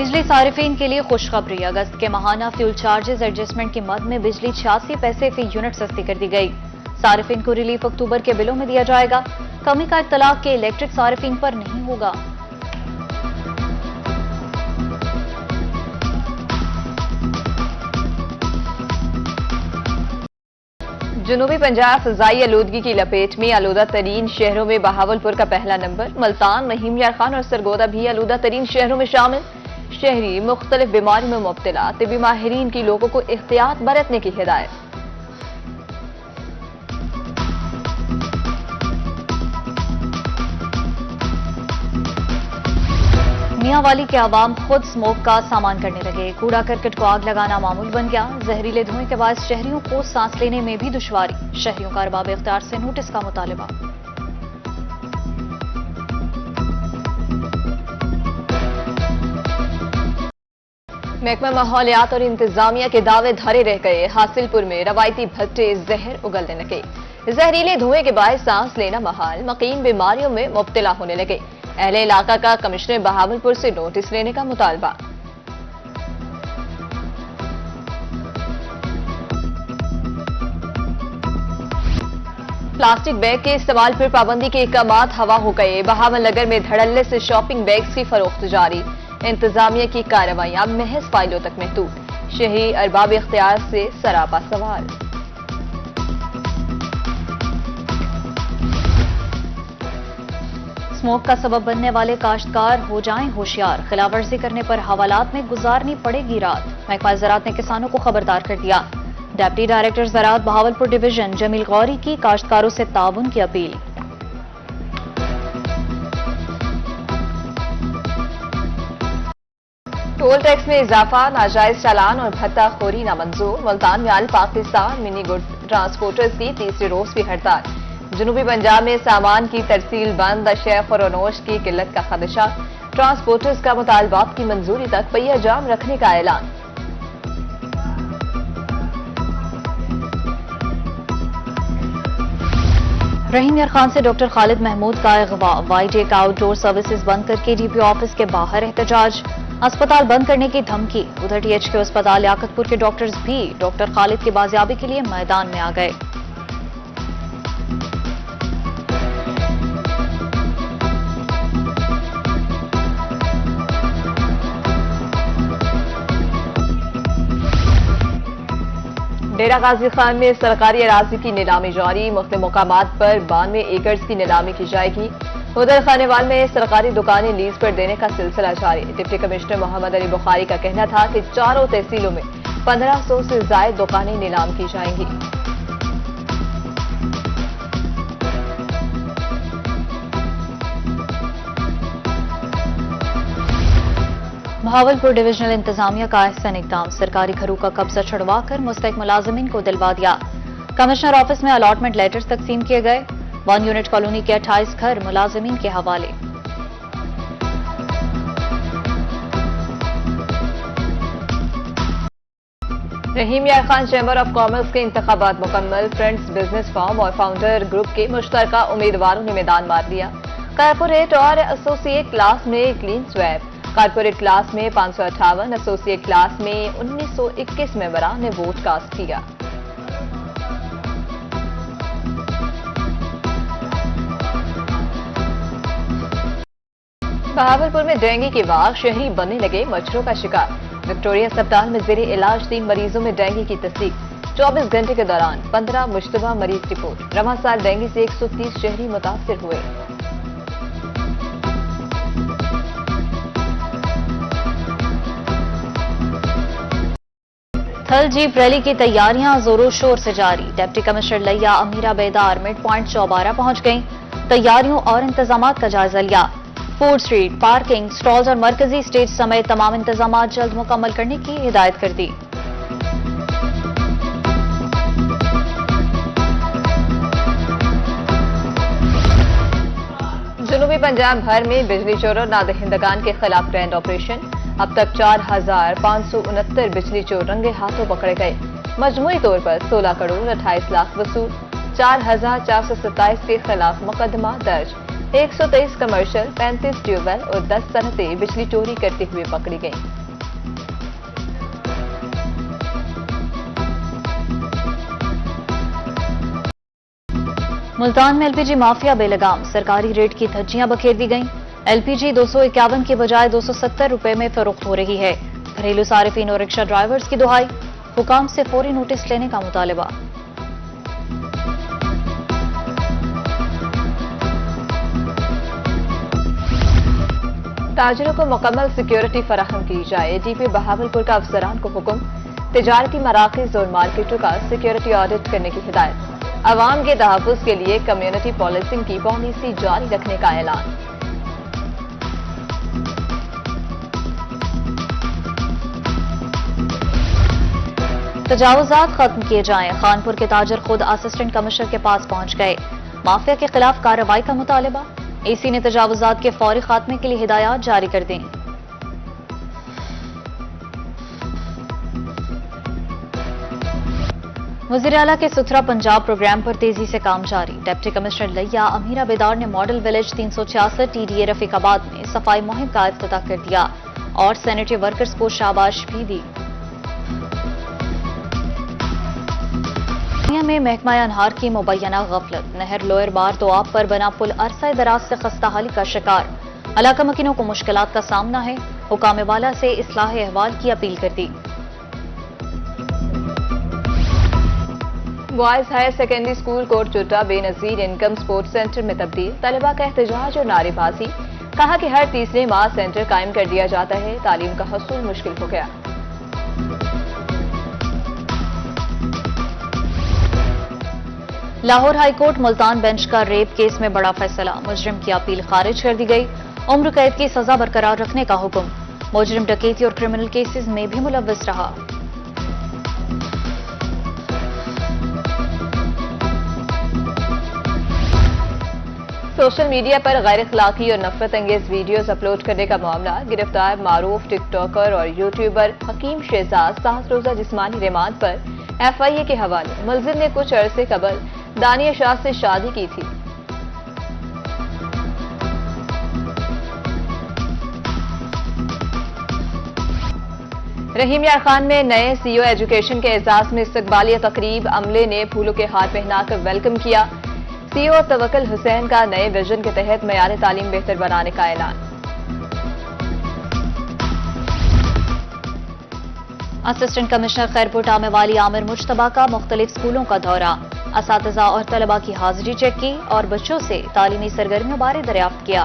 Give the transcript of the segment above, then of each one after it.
बिजली सारिफीन के लिए खुशखबरी। अगस्त के माहाना फ्यूल चार्जेस एडजस्टमेंट की मद में बिजली 86 पैसे फी यूनिट सस्ती कर दी गई। सारिफीन को रिलीफ अक्टूबर के बिलों में दिया जाएगा। कमी का इत्तलाक के इलेक्ट्रिक सारिफीन पर नहीं होगा। जनूबी पंजाब फिजाई आलूदगी की लपेट में आलूदा तरीन शहरों में बहावलपुर का पहला नंबर। मुल्तान, महिम यार खान और सरगोदा भी आलूदा तरीन शहरों में शामिल। शहरी मुख्तलिफ बीमारियों में मुब्तला, तिब्बी माहिरीन की लोगों को एहतियात बरतने की हिदायत। मियांवाली के आवाम खुद स्मोक का सामान करने लगे। कूड़ा करकट को आग लगाना मामूल बन गया। जहरीले धुएं के बाद शहरियों को सांस लेने में भी दुश्वारी। शहरियों का अरबाब इख्तियार से नोटिस का मुतालबा। महकमा माहौलियात और इंतजामिया के दावे धरे रह गए। हासिलपुर में रवायती भट्टे जहर उगलने लगे। जहरीले धुएं के बाद सांस लेना महाल, मकीन बीमारियों में मुब्तला होने लगे। अहले इलाका का कमिश्नर बहावलपुर से नोटिस लेने का मुतालबा। प्लास्टिक बैग के इस्तेमाल पर पाबंदी के इकदाम हवा हो गए। बहावल नगर में धड़ल्ले से शॉपिंग बैग्स की फरोख्त जारी। इंतजामिया की कार्रवाइयां महज फाइलों तक महदूद। शहरी अरबाब इख्तियार से सरापा सवाल। स्मोक का सबब बनने वाले काश्तकार हो जाएं होशियार। खिलाफवर्जी करने पर हवालात में गुजारनी पड़ेगी रात। महकमा ज़राअत ने किसानों को खबरदार कर दिया। डिप्टी डायरेक्टर ज़राअत बहावलपुर डिवीजन जमील गौरी की काश्तकारों से ताउन की अपील। टोल टैक्स में इजाफा, नाजायज चालान और भत्ताखोरी नामंजूर। मुल्तान में अल पाकिस्तान मिनी गुड ट्रांसपोर्टर्स की तीसरे रोज भी हड़ताल। जनूबी पंजाब में सामान की तरसील बंद। अशया फरोनोश की किल्लत का खदशा। ट्रांसपोर्टर्स का मुतालबात की मंजूरी तक पहिया जाम रखने का ऐलान। रहीम यार खान से डॉक्टर खालिद महमूद का अगवा। वाईटेक आउटडोर सर्विसेज बंद करके डीपीओ ऑफिस के बाहर एहतजाज। अस्पताल बंद करने की धमकी। उधर टीएचके अस्पताल याकतपुर के डॉक्टर्स भी डॉक्टर खालिद की बाजियाबी के लिए मैदान में आ गए। डेरा गाजी खान में सरकारी अराजी की नीलामी जारी। मुख्तलिफ मुकामात पर 92 एकड़ की नीलामी की जाएगी। उधर खानेवाल में सरकारी दुकानें लीज पर देने का सिलसिला जारी। डिप्टी कमिश्नर मोहम्मद अली बुखारी का कहना था कि चारों तहसीलों में 1500 से ज्यादा दुकानें नीलाम की जाएंगी। बहावलपुर डिविजनल इंतजामिया का अहसन इकदाम। सरकारी घरों का कब्जा छुड़वाकर मुस्तहिक मुलाजिमीन को दिलवा दिया। कमिश्नर ऑफिस में अलॉटमेंट लेटर्स तकसीम किए गए। 1 यूनिट कॉलोनी के 28 घर मुलाजिमीन के हवाले। रहीम यार खान चैम्बर ऑफ कॉमर्स के इंतखाबात मुकम्मल। फ्रेंड्स बिजनेस फॉर्म और फाउंडर ग्रुप के मुश्तरका उम्मीदवारों ने मैदान मार दिया। कॉर्पोरेट और एसोसिएट क्लास में क्लीन स्वैप। कॉर्पोरेट क्लास में 558, एसोसिएट क्लास में 1921 मेंबरान ने वोट कास्ट किया। बहावलपुर में डेंगू के बाद शहरी बनने लगे मच्छरों का शिकार। विक्टोरिया अस्पताल में जेरे इलाज 3 मरीजों में डेंगू की तस्दीक। 24 घंटे के दौरान 15 मुश्तबा मरीज रिपोर्ट। रवां साल डेंगू से 130 शहरी मुतासिर हुए। थल जीप रैली की तैयारियां जोरों शोर से जारी। डिप्टी कमिश्नर लिया अमीरा बेदार मिड पॉइंट चौबारा पहुंच गईं। तैयारियों और इंतजामात का जायजा लिया। फूड स्ट्रीट, पार्किंग, स्टॉल्स और मरकजी स्टेज समेत तमाम इंतजामात जल्द मुकम्मल करने की हिदायत कर दी। जनूबी पंजाब भर में बिजली चोर और नादहिंदगान के खिलाफ ग्रैंड ऑपरेशन। अब तक 4569 बिजली चोर रंगे हाथों पकड़े गए। मजमूई तौर पर 16 करोड़ 28 लाख वसूल। 4427 के खिलाफ मुकदमा दर्ज। 123 कमर्शियल, 35 ट्यूबवेल और 10 सनतें बिजली चोरी करते हुए पकड़ी गईं। मुल्तान में एलपीजी माफिया बेलगाम, सरकारी रेट की धज्जियां बखेर दी गईं। एलपीजी 251 के बजाय 270 रुपए में फरोख्त हो रही है। घरेलू सारिफिन और रिक्शा ड्राइवर्स की दुहाई, हुकाम से फौरी नोटिस लेने का मुतालबा। ताजिरों को मुकम्मल सिक्योरिटी फराहम की जाए। डीपी बहावलपुर का अफसरान को हुक्म, तिजारती मराकज़ और मार्केटों का सिक्योरिटी ऑडिट करने की हिदायत। अवाम के तहफ़्फ़ुज़ के लिए कम्युनिटी पॉलिसिंग की पॉलिसी जारी रखने का ऐलान। तजावुज़ात खत्म किए जाएं। खानपुर के ताजर खुद असिस्टेंट कमिश्नर के पास पहुंच गए। माफिया के खिलाफ कार्रवाई का मुतालबा। एसी ने तजावुज़ात के फौरी खात्मे के लिए हिदायत जारी कर दी। वज़ीर आला के सुथरा पंजाब प्रोग्राम पर तेजी से काम जारी। डिप्टी कमिश्नर लैया अमीरा बेदार ने मॉडल विलेज 366 टीडीए रफीकाबाद में सफाई मुहिम का इफ्तिताह कर दिया और सैनिटरी वर्कर्स को शाबाश भी दी। में महकमा अनहार की मुबैना गफलत, नहर लोअर बार तो आप पर बना पुल अरसा दराज से खस्ताहाली का शिकार। इलाका मकीनों को मुश्किलात का सामना है। हुकाम वाला से इस्लाह अहवाल की अपील कर दी। Boys higher secondary school Kot Chutta Benazir income sports centre में तब्दील। तलबा का एहतजाज और नारेबाजी। कहा कि हर तीसरे माह सेंटर कायम कर दिया जाता है, तालीम का हसूल मुश्किल हो गया। लाहौर हाईकोर्ट मुल्तान बेंच का रेप केस में बड़ा फैसला। मुजरिम की अपील खारिज कर दी गई। उम्र कैद की सजा बरकरार रखने का हुक्म। मुजरिम डकैती और क्रिमिनल केसेस में भी मुलव्वस रहा। सोशल मीडिया पर गैर इखलाकी और नफरत अंगेज वीडियोज अपलोड करने का मामला। गिरफ्तार मारूफ टिकटॉकर और यूट्यूबर हकीम शहजाद 7 रोजा जिस्मानी रिमांड पर एफआईए के हवाले। मुलजिम ने कुछ अरसे कबल दानिया शाह से शादी की थी। रहीम यार खान में नए सीईओ एजुकेशन के एजाज में इस्तकबालिया तकरीब। अमले ने फूलों के हार पहनाकर वेलकम किया। सीईओ तवक्कुल हुसैन का नए विजन के तहत मयार तालीम बेहतर बनाने का ऐलान। असिस्टेंट कमिश्नर खैरपुर टामेवाली आमिर मुश्तबा का मुख्तलिफ स्कूलों का दौरा। असातिज़ा और तलबा की हाजिरी चेक की और बच्चों से तालीमी सरगर्मियों बारे दरियाफ्त किया।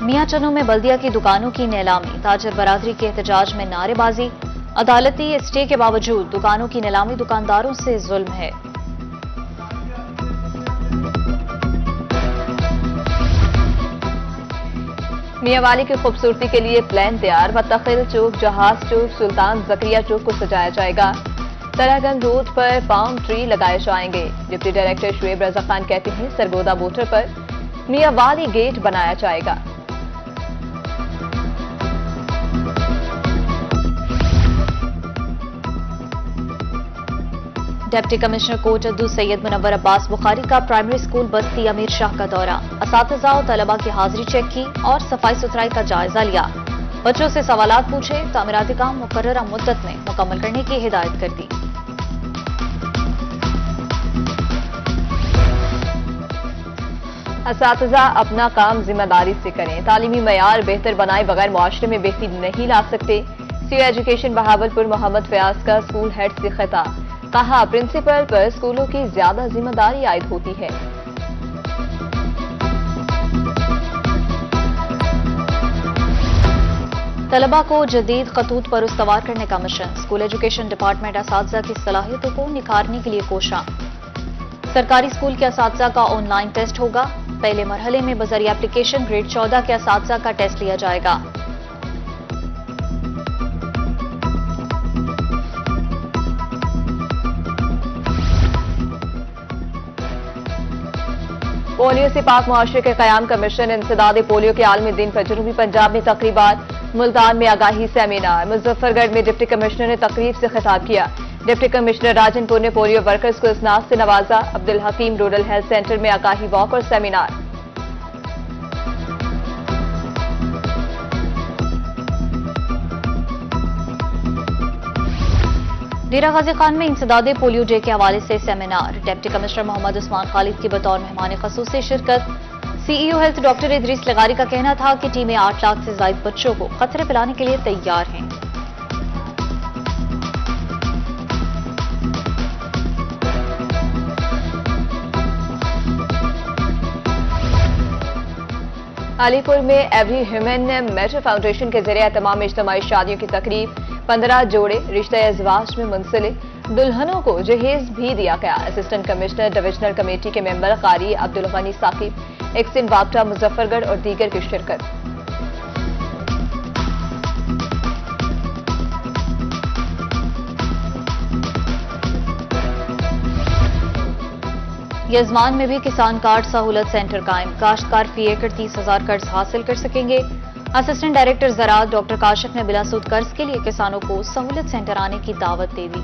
मियां चन्नू में बल्दिया की दुकानों की नीलामी। ताजर बरादरी के एहतजाज में नारेबाजी। अदालती स्टे के बावजूद दुकानों की नीलामी दुकानदारों से जुल्म है। मियांवाली की खूबसूरती के लिए प्लान तैयार। बतखिल चौक, जहाज चौक, सुल्तान जकरिया चौक को सजाया जाएगा। तरागंज रोड पर पाम ट्री लगाए जाएंगे। डिप्टी डायरेक्टर शुएब रजा खान कहते हैं सरगोदा बोटर पर मियांवाली गेट बनाया जाएगा। डिप्टी कमिश्नर कोट अद्दू सैयद मुनव्वर अब्बास बुखारी का प्राइमरी स्कूल बस्ती अमीर शाह का दौरा। असातिज़ा और तलबा की हाजिरी चेक की और सफाई सुथराई का जायजा लिया। बच्चों से सवालात पूछे। तामीराती काम मुकर्ररा मुद्दत में मुकम्मल करने की हिदायत कर दी। असातिज़ा अपना काम जिम्मेदारी से करें। तालीमी मयार बेहतर बनाए बगैर मुआशरे में बेहतरी नहीं ला सकते। सीईओ एजुकेशन बहावलपुर मोहम्मद फयाज का स्कूल हेड से खिताब। कहा प्रिंसिपल पर स्कूलों की ज्यादा जिम्मेदारी आयद होती है। तलबा को जदीद खतूत पर उस्तवार करने का मिशन। स्कूल एजुकेशन डिपार्टमेंट असातिज़ा की सलाहियतों को निखारने के लिए कोशा। सरकारी स्कूल के असातिज़ा का ऑनलाइन टेस्ट होगा। पहले मरहले में बजरिया एप्लीकेशन ग्रेड 14 के असातिज़ा का टेस्ट लिया जाएगा। पोलियो से पाक मुआशरे के कयाम का मिशन इंसदाद पोलियो के आलमी दिन पर जनूबी पंजाब में तकरीबात, मुल्तान में आगाही सेमिनार, मुजफ्फरगढ़ में डिप्टी कमिश्नर ने तकरीब से खिताब किया। डिप्टी कमिश्नर राजनपुर ने पोलियो वर्कर्स को इस्नाद से नवाजा। Abdul Hakeem rural health center में आगाही वॉक और सेमिनार। डेरा गाजी खान में इंसदाद पोलियो डे के हवाले से seminar. Deputy commissioner Mohammad Usman Khalid की बतौर मेहमान खसूसी शिरकत। CEO health doctor Idrees Lagari का कहना था कि टीमें 8 लाख से ज्यादा बच्चों को खतरे पिलाने के लिए तैयार हैं। अलीपुर में एवरी ह्यूमन मैटर फाउंडेशन के जरिए तमाम इज्तिमाई शादियों की तकरीब। 15 जोड़े रिश्ते एज़वाज में मुंसलिक, दुल्हनों को जहेज भी दिया गया। असिस्टेंट कमिश्नर डिविजनल कमेटी के मेंबर कारी अब्दुल गनी साकिब, एक्सिन वापटा मुजफ्फरगढ़ और दीगर की शिरकत। यजमान में भी किसान कार्ड सहूलत सेंटर कायम। काश्तकार फी एकड़ 30,000 कर्ज हासिल कर सकेंगे। असिस्टेंट डायरेक्टर ज़राअत डॉक्टर काशिफ ने बिलासूद कर्ज के लिए किसानों को सहूलत सेंटर आने की दावत दे दी।